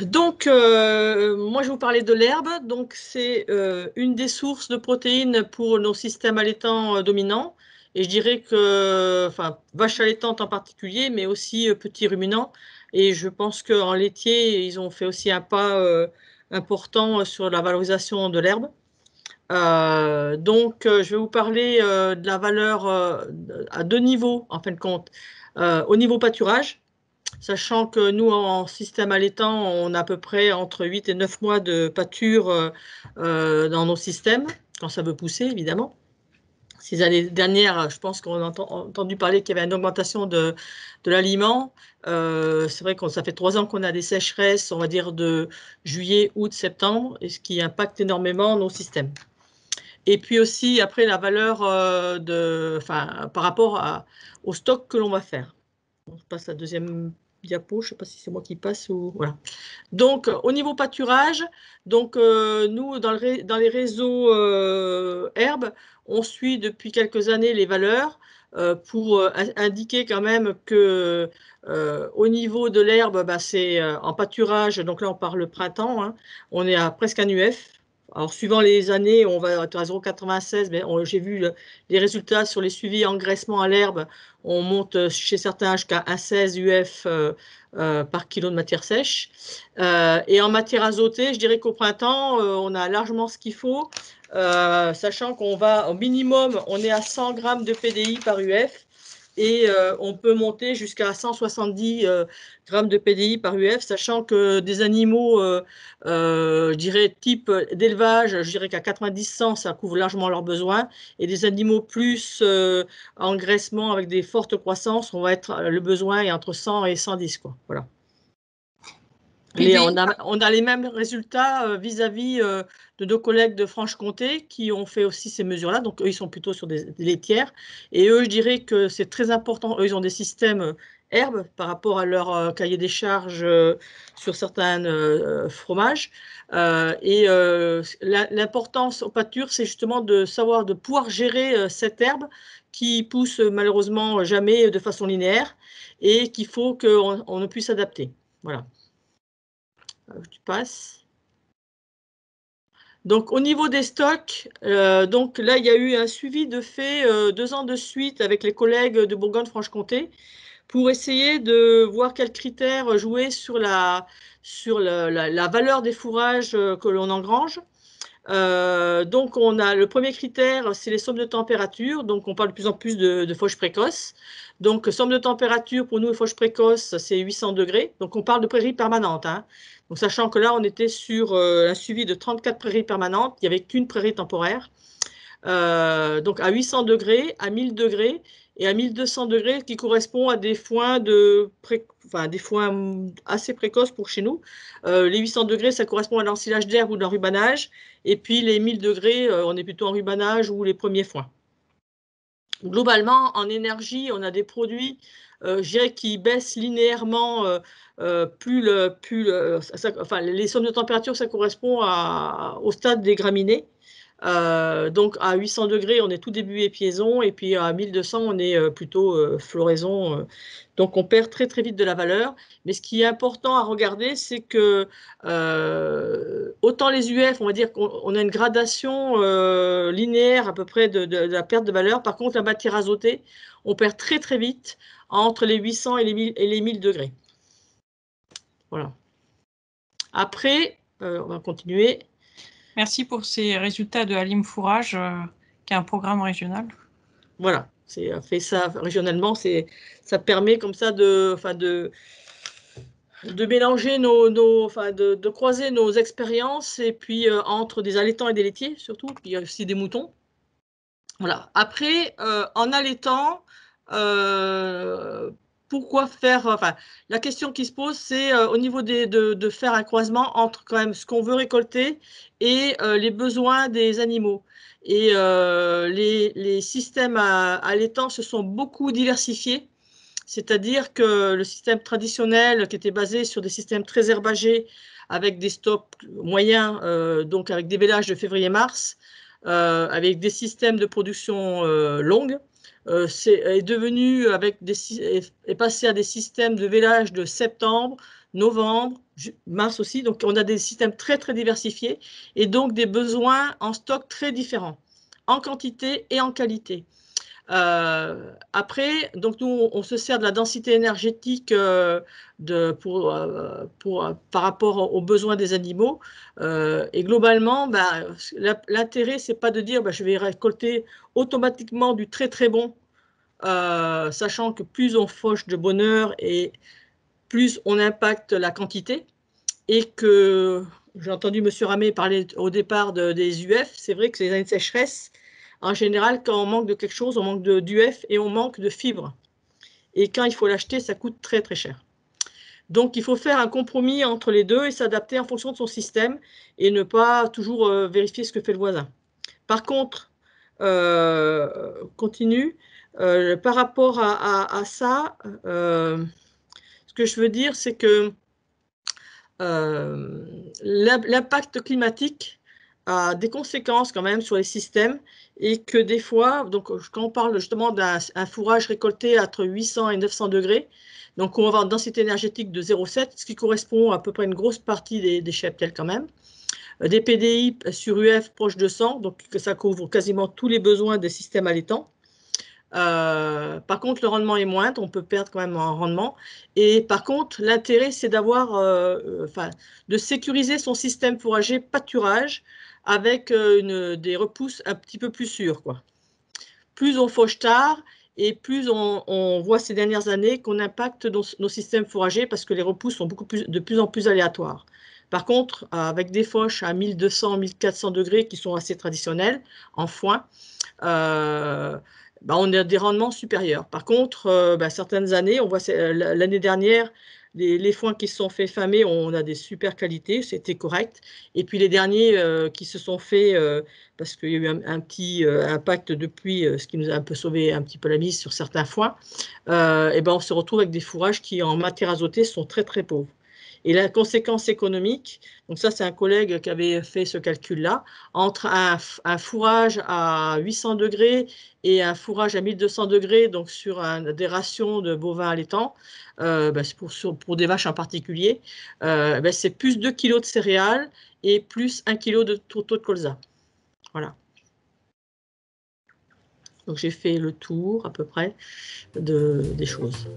Donc, moi, je vais vous parler de l'herbe. Donc, c'est une des sources de protéines pour nos systèmes allaitants dominants. Et je dirais que, enfin, vaches allaitantes en particulier, mais aussi petits ruminants. Et je pense qu'en laitier, ils ont fait aussi un pas important sur la valorisation de l'herbe. Donc, je vais vous parler de la valeur à deux niveaux, en fin de compte. Au niveau pâturage. Sachant que nous, en système allaitant, on a à peu près entre 8 et 9 mois de pâture dans nos systèmes, quand ça veut pousser, évidemment. Ces années dernières, je pense qu'on a entendu parler qu'il y avait une augmentation de l'aliment. C'est vrai que ça fait 3 ans qu'on a des sécheresses, on va dire de juillet, août, septembre, et ce qui impacte énormément nos systèmes. Et puis aussi, après, la valeur par rapport au stock que l'on va faire. On passe à la deuxième diapo, je ne sais pas si c'est moi qui passe ou voilà. Donc au niveau pâturage, donc nous dans les réseaux herbes, on suit depuis quelques années les valeurs pour indiquer quand même que au niveau de l'herbe, bah, c'est en pâturage, donc là on parle le printemps, hein, on est à presque un UF. Alors, suivant les années, on va être à 0,96, mais j'ai vu les résultats sur les suivis engraissement à l'herbe. On monte chez certains jusqu'à 1,16 UF par kilo de matière sèche. Et en matière azotée, je dirais qu'au printemps, on a largement ce qu'il faut, sachant qu'on va au minimum, on est à 100 grammes de PDI par UF. Et on peut monter jusqu'à 170 grammes de PDI par UF, sachant que des animaux, je dirais type d'élevage, je dirais qu'à 90-100, ça couvre largement leurs besoins. Et des animaux plus engraissement avec des fortes croissances, le besoin est entre 100 et 110, quoi. Voilà. On a les mêmes résultats vis-à-vis de nos collègues de Franche-Comté qui ont fait aussi ces mesures-là. Donc, eux, ils sont plutôt sur des laitières. Et eux, je dirais que c'est très important. Eux, ils ont des systèmes herbes par rapport à leur cahier des charges sur certains fromages. L'importance aux pâtures, c'est justement de pouvoir gérer cette herbe qui pousse malheureusement jamais de façon linéaire et qu'il faut qu'on puisse s'adapter. Voilà. Tu passes. Donc, au niveau des stocks, donc là, il y a eu un suivi de fait 2 ans de suite avec les collègues de Bourgogne-Franche-Comté pour essayer de voir quels critères jouaient sur la valeur des fourrages que l'on engrange. Donc, on a le premier critère, c'est les sommes de température. Donc, on parle de plus en plus de fauches précoces. Donc, somme de température, pour nous, les fauches précoces, c'est 800 degrés. Donc, on parle de prairies permanentes, hein. Donc, sachant que là, on était sur un suivi de 34 prairies permanentes. Il n'y avait qu'une prairie temporaire. Donc, à 800 degrés, à 1000 degrés et à 1200 degrés, qui correspond à des foins des foins assez précoces pour chez nous. Les 800 degrés, ça correspond à l'ensilage d'herbe ou de l'enrubanage. Et puis les 1000 degrés, on est plutôt en rubanage ou les premiers foins. Globalement, en énergie, on a des produits, je dirais, qui baissent linéairement. Les sommes de température, ça correspond au stade des graminées. Donc à 800 degrés, on est tout début épiaison, et puis à 1200, on est plutôt floraison. Donc on perd très très vite de la valeur. Mais ce qui est important à regarder, c'est que autant les UF, on va dire qu'on a une gradation linéaire à peu près de la perte de valeur. Par contre, la matière azotée, on perd très très vite entre les 800 et les 1000 degrés. Voilà. Après, on va continuer. Merci pour ces résultats de Halim Fourrage, qui est un programme régional. Voilà, c'est fait ça régionalement, ça permet comme ça de mélanger de croiser nos expériences, et puis entre des allaitants et des laitiers surtout, puis il y a aussi des moutons. Voilà. Après, en allaitant, pourquoi faire, la question qui se pose, c'est au niveau de faire un croisement entre quand même ce qu'on veut récolter et les besoins des animaux. Et les systèmes allaitants se sont beaucoup diversifiés. C'est-à-dire que le système traditionnel, qui était basé sur des systèmes très herbagés, avec des stocks moyens, donc avec des vélages de février-mars, avec des systèmes de production longues, est devenu est passé à des systèmes de vélage de septembre, novembre, mars aussi. Donc, on a des systèmes très, très diversifiés et donc des besoins en stock très différents, en quantité et en qualité. Après, donc nous, on se sert de la densité énergétique par rapport aux besoins des animaux. Et globalement, bah, l'intérêt, c'est pas de dire bah, je vais récolter automatiquement du très très bon, sachant que plus on fauche de bonheur et plus on impacte la quantité. Et que j'ai entendu M. Ramé parler au départ des UF, c'est vrai que c'est les années de sécheresse. En général, quand on manque de quelque chose, on manque d'UF et on manque de fibres. Et quand il faut l'acheter, ça coûte très très cher. Donc il faut faire un compromis entre les deux et s'adapter en fonction de son système et ne pas toujours vérifier ce que fait le voisin. Par contre, continue, par rapport à ça, ce que je veux dire, c'est que l'impact climatique a des conséquences quand même sur les systèmes et que des fois, donc quand on parle justement d'un fourrage récolté entre 800 et 900 degrés, donc on va avoir une densité énergétique de 0,7, ce qui correspond à peu près à une grosse partie des cheptels quand même. Des PDI sur UF proche de 100, donc que ça couvre quasiment tous les besoins des systèmes allaitants. Par contre, le rendement est moindre, on peut perdre quand même en rendement. Et par contre, l'intérêt, c'est d'avoir, de sécuriser son système fourrager pâturage avec des repousses un petit peu plus sûres, quoi. Plus on fauche tard et plus on voit ces dernières années qu'on impacte nos systèmes fourragers parce que les repousses sont de plus en plus aléatoires. Par contre, avec des fauches à 1200, 1400 degrés qui sont assez traditionnelles en foin, on a des rendements supérieurs. Par contre, certaines années, on voit l'année dernière, les foins qui se sont fait famer, on a des super qualités, c'était correct. Et puis les derniers qui se sont faits, parce qu'il y a eu un petit impact de pluie, ce qui nous a un peu sauvé un petit peu la mise sur certains foins, on se retrouve avec des fourrages qui, en matière azotée, sont très très pauvres. Et la conséquence économique, donc ça c'est un collègue qui avait fait ce calcul-là, entre un fourrage à 800 degrés et un fourrage à 1200 degrés, donc sur des rations de bovins allaitants, pour des vaches en particulier, c'est plus 2 kg de céréales et plus 1 kg de tourteau de colza. Voilà. Donc j'ai fait le tour à peu près des choses.